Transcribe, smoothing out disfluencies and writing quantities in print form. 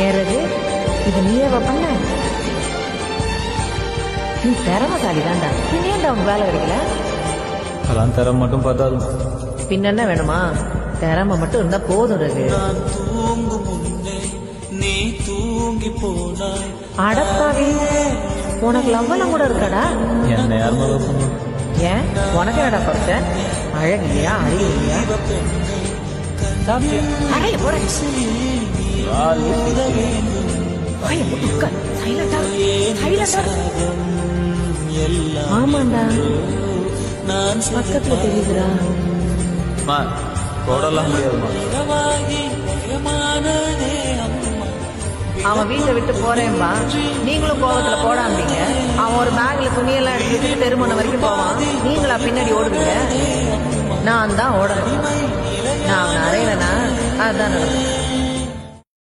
ஏறது இது நீயே பண்ண? நீ திறமசாலி தான்டா. நீ ஏன்டா உனக்கு வேலை கிடைக்கல? அதெல்லாம் திறமை மட்டும் பார்த்தாது. பின்ன என்ன வேணுமா? திறமை மட்டும் இருந்தா போதும். ரகு நீ தூங்கி போனாய். அடப்பாவி, உனக்கு லவ்வெல்லாம் கூட இருக்காடா? என்ன யார் முதல் பண்ண? ஏன் உனக்கு என்னடா குறைச்ச? அழகியா அறிவு இல்லையா? ஆமாண்டா, பக்கத்துல தெரியுதுடா. போடலாம் முடியாதுமா. அவன் வீட்டை விட்டு போறேன்பா, நீங்களும் கோவத்துல போடாமீங்க. அவன் ஒரு பேக்ல துணியெல்லாம் எடுத்துட்டு தெருமணம் வரைக்கும் போவான், நீங்களா பின்னாடி ஓடுவீங்க? நான் தான் ஓடணும். நான் அவனை அறையிலனா அதுதான் நடக்கும்.